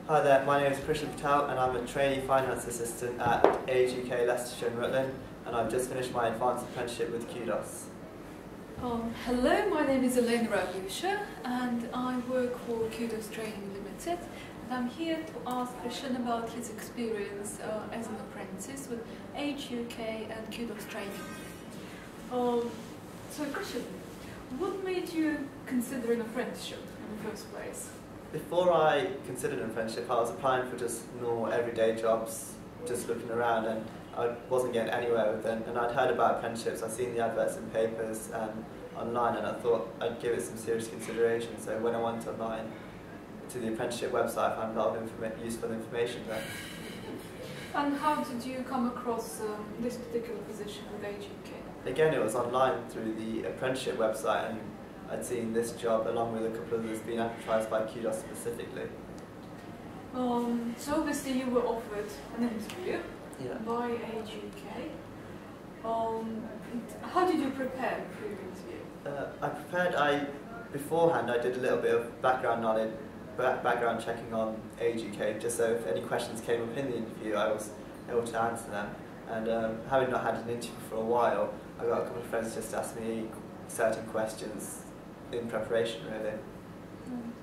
Hi there, my name is Krishan Patel and I'm a trainee finance assistant at Age UK Leicestershire and Rutland, and I've just finished my advanced apprenticeship with Kudos. Hello, my name is Elena Ravisha and I work for Kudos Training Limited, and I'm here to ask Krishan about his experience as an apprentice with Age UK and Kudos Training. So Krishan, what made you consider an apprenticeship in the first place? Before I considered an apprenticeship, I was applying for just normal everyday jobs, just looking around, and I wasn't getting anywhere with them. And I'd heard about apprenticeships, I'd seen the adverts in papers and online, and I thought I'd give it some serious consideration. So when I went online to the apprenticeship website, I found a lot of useful information there. And how did you come across this particular position with Age UK? Again, it was online through the apprenticeship website, and I'd seen this job along with a couple of others being advertised by Kudos specifically. So obviously you were offered an interview by Age UK. How did you prepare for your interview? Beforehand I did a little bit of background checking on Age UK, just so if any questions came up in the interview I was able to answer them. And having not had an interview for a while, I got a couple of friends just to ask me certain questions in preparation, really.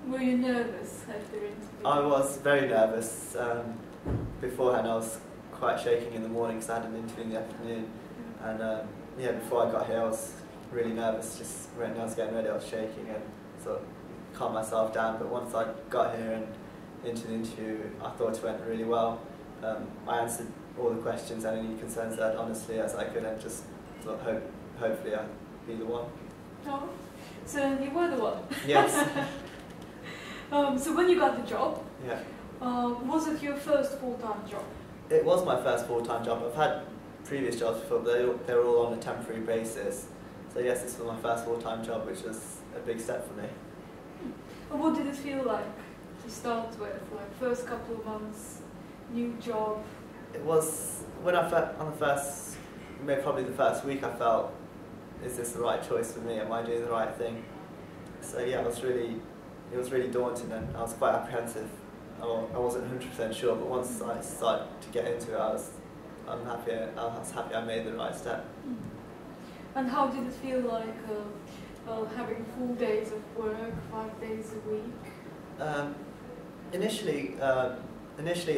Were you nervous after your interview? I was very nervous. Beforehand I was quite shaking in the morning because I had an interview in the afternoon. And yeah, before I got here I was really nervous. Just when I was getting ready I was shaking and sort of calmed myself down. But once I got here and into the interview, I thought it went really well. I answered all the questions and any concerns as honestly as I could, and just thought hopefully I'd be the one. Oh. So you were the one? Yes. So when you got the job, yeah. Was it your first full-time job? It was my first full-time job. I've had previous jobs before, but they were all on a temporary basis. So yes, this was my first full-time job, which was a big step for me. And what did it feel like to start with? Like first couple of months, new job? It was, when I felt on the first, maybe probably the first week, I felt, is this the right choice for me? Am I doing the right thing? So yeah, it was really daunting, and I was quite apprehensive. I wasn't 100% sure, but once I started to get into it, I was happy I made the right step. And how did it feel like having full days of work, 5 days a week? Initially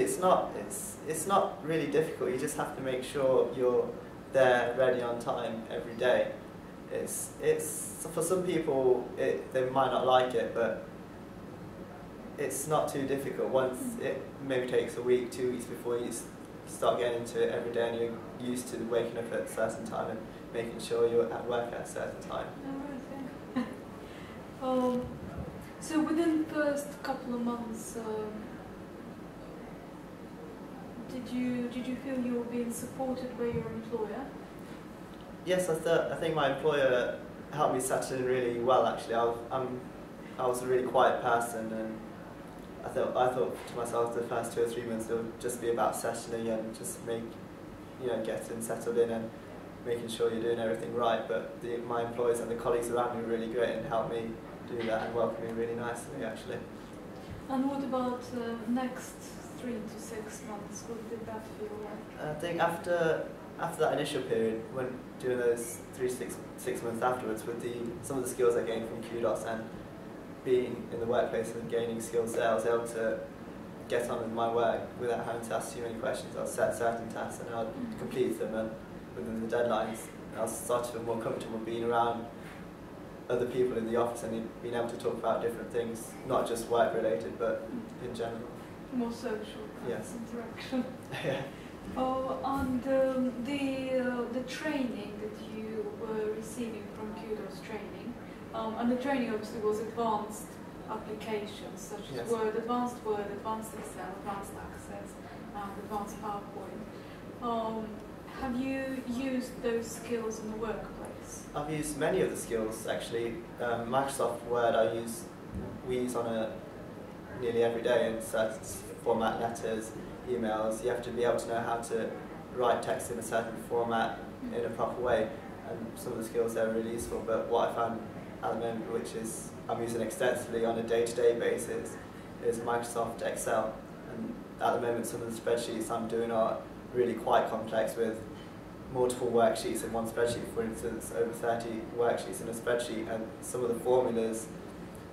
it's not really difficult. You just have to make sure you're there ready on time every day. It's for some people they might not like it, but it's not too difficult. Once it maybe takes a week, 2 weeks before you start getting into it every day, and you're used to waking up at a certain time and making sure you're at work at a certain time. So within the first couple of months, did you feel you were being supported by your employer? Yes, I think my employer helped me settle in really well. Actually, I was a really quiet person, and I thought to myself the first 2 or 3 months it would just be about settling and just getting settled in and making sure you're doing everything right. But my employers and the colleagues around me were really great and helped me do that and welcomed me really nicely, actually. And what about next 3 to 6 months? What did that feel like? I think after that initial period, when doing those 3 to 6 months afterwards, with some of the skills I gained from Kudos and being in the workplace and gaining skills there, I was able to get on with my work without having to ask too many questions. I would set certain tasks and I would complete them and within the deadlines. And I was starting to feel more comfortable being around other people in the office and being able to talk about different things, not just work related, but in general. More social interaction. Yeah. And the training that you were receiving from Kudos Training, and the training obviously was advanced applications such as Advanced Word, Advanced Excel, Advanced Access, and Advanced PowerPoint. Have you used those skills in the workplace? I've used many of the skills actually. Microsoft Word we use on nearly every day in certain format, letters, emails. You have to be able to know how to write text in a certain format in a proper way, and some of the skills there are really useful. But what I found at the moment, which is I'm using extensively on a day-to-day basis, is Microsoft Excel. at the moment some of the spreadsheets I'm doing are really quite complex with multiple worksheets in one spreadsheet, for instance, over 30 worksheets in a spreadsheet, and some of the formulas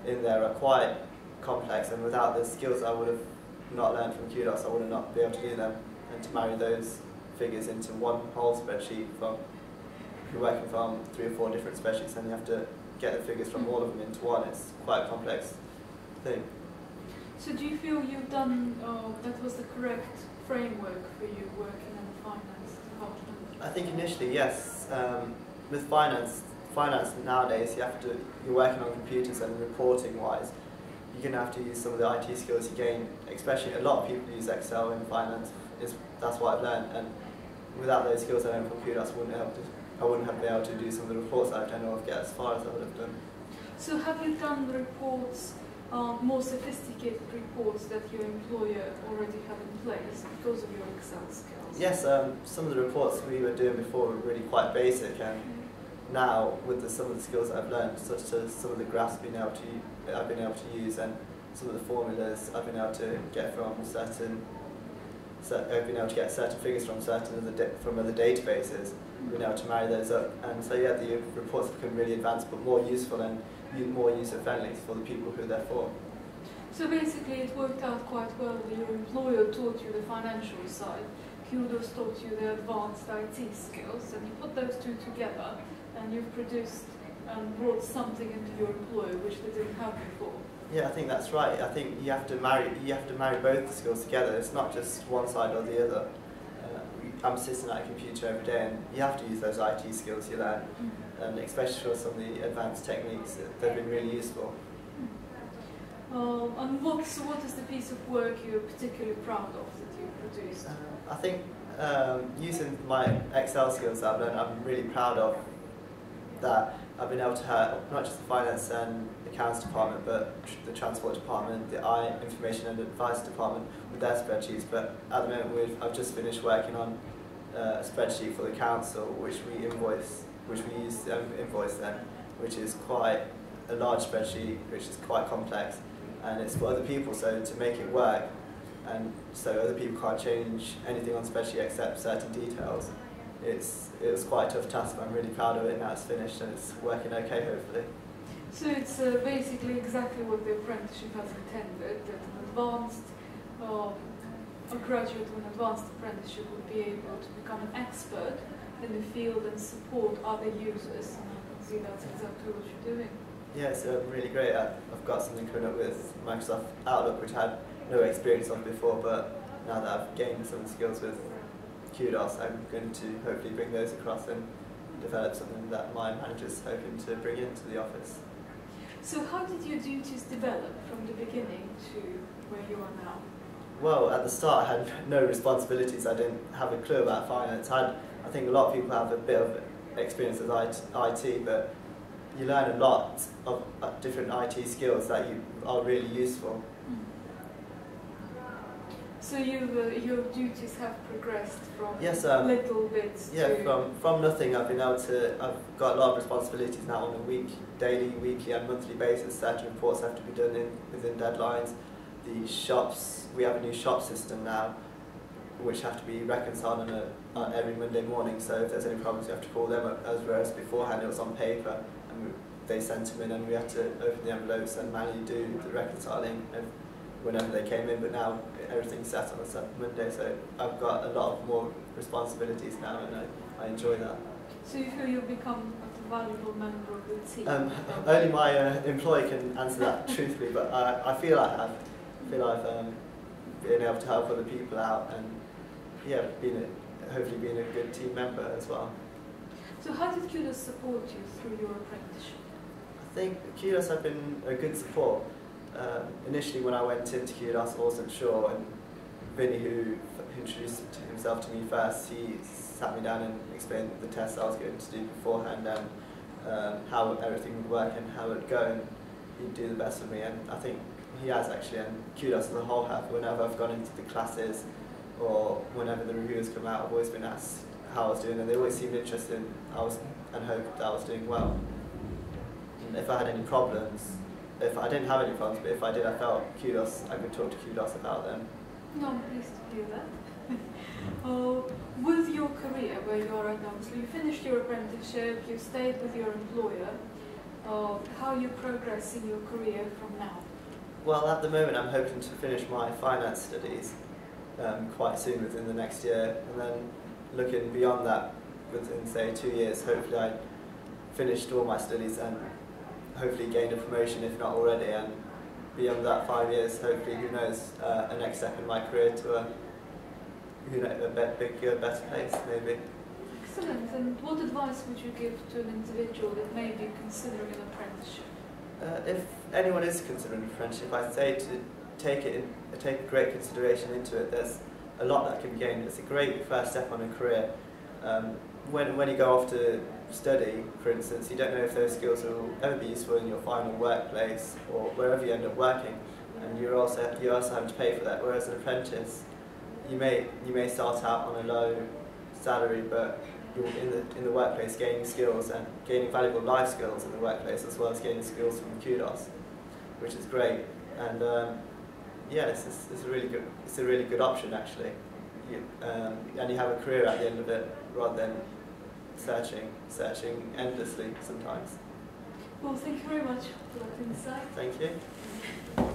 in there are quite complex, and without the skills I would have not learned from Kudos, I would not be able to do them. And to marry those figures into one whole spreadsheet, from you're working from 3 or 4 different spreadsheets, and you have to get the figures from all of them into one. It's quite a complex thing. So do you feel you've done, that was the correct framework for you working in the finance department? I think initially, yes. With finance nowadays, you're working on computers, and reporting wise, you're going to have to use some of the IT skills you gain, especially a lot of people use Excel in finance, that's what I've learned, and without those skills I learned from Kudos, I wouldn't have been able to do some of the reports I've done or get as far as I would have done. So have you done reports, more sophisticated reports that your employer already have in place because of your Excel skills? Yes, some of the reports we were doing before were really quite basic, and now with some of the skills I've learned, such as some of the graphs I've been able to use, and some of the formulas I've been able to get from I've been able to get certain figures from other databases. We've been able to marry those up, and so yeah, the reports have become really advanced, but more useful and more user-friendly for the people who they're for. So basically it worked out quite well that your employer taught you the financial side, Kudos taught you the advanced IT skills, and you put those two together and you've produced and brought something into your employer which they didn't have before. Yeah, I think that's right. I think you have to marry both the skills together. It's not just one side or the other. I'm sitting at a computer every day, and you have to use those IT skills you learn, and especially for some of the advanced techniques, they've been really useful. And what is the piece of work you're particularly proud of that you produced? I think using my Excel skills that I've learned, I'm really proud of that. I've been able to help not just the finance and accounts department, but the transport department, the information and advice department with their spreadsheets. But at the moment, I've just finished working on a spreadsheet for the council, which we use to invoice them, which is quite a large spreadsheet, which is quite complex, and it's for other people. So to make it work, and so other people can't change anything on the spreadsheet except certain details. It was quite a tough task, but I'm really proud of it. Now it's finished and it's working okay, hopefully. So it's basically exactly what the apprenticeship has intended, that a graduate of an advanced apprenticeship would be able to become an expert in the field and support other users. And I can see that's exactly what you're doing. Yeah, it's really great. I've got something coming up with Microsoft Outlook, which I had no experience of before, but now that I've gained some skills with Kudos, I'm going to hopefully bring those across and develop something that my manager's hoping to bring into the office. So how did your duties develop from the beginning to where you are now? Well, at the start I had no responsibilities. I didn't have a clue about finance. I think a lot of people have a bit of experience with IT, but you learn a lot of different IT skills that are really useful. So your duties have progressed from little bits to... Yeah, from nothing I've got a lot of responsibilities now on a daily, weekly and monthly basis. Certain reports have to be done within deadlines. The shops, we have a new shop system now, which have to be reconciled on every Monday morning, so if there's any problems we have to call them up, whereas beforehand it was on paper and they sent them in and we had to open the envelopes and manually do the reconciling whenever they came in, but now everything's set on a Monday, so I've got a lot of more responsibilities now, and I enjoy that. So you feel you've become a valuable member of the team? Only my employer can answer that truthfully, but I feel I have. I feel I've been able to help other people out, and yeah, hopefully being a good team member as well. So how did Kudos support you through your apprenticeship? I think Kudos have been a good support. Initially when I went into Kudos I wasn't sure, and Vinny, who introduced himself to me first, he sat me down and explained the tests I was going to do beforehand and how everything would work and how it would go, and he'd do the best for me, and I think he has actually, and Kudos as a whole have. Whenever I've gone into the classes or whenever the reviews come out, I've always been asked how I was doing, and they always seemed interested and hoped that I was doing well. And if I had any problems, if I didn't have any problems, but if I did, I felt I could talk to Kudos about them. No, I'm pleased to hear that. With your career, where you are right now, so you finished your apprenticeship, you stayed with your employer. How you progress in your career from now? Well, at the moment I'm hoping to finish my finance studies quite soon, within the next year, and then looking beyond that, within say 2 years, hopefully I finished all my studies and hopefully gained a promotion if not already, and beyond that 5 years, hopefully, who knows, a next step in my career to a bigger, better place maybe. Excellent. And what advice would you give to an individual that may be considering an apprenticeship? If anyone is considering an apprenticeship, I'd say to take great consideration into it. There's a lot that can be gained. It's a great first step on a career. When you go off to study, for instance, you don't know if those skills will ever be useful in your final workplace or wherever you end up working, and you also have to pay for that. Whereas an apprentice, you may start out on a low salary, but you're in the workplace gaining skills and gaining valuable life skills in the workplace, as well as gaining skills from kudos, which is great. And yeah, it's a really good option actually. And you have a career at the end of it, rather than searching endlessly sometimes. Well, thank you very much for that insight. Thank you.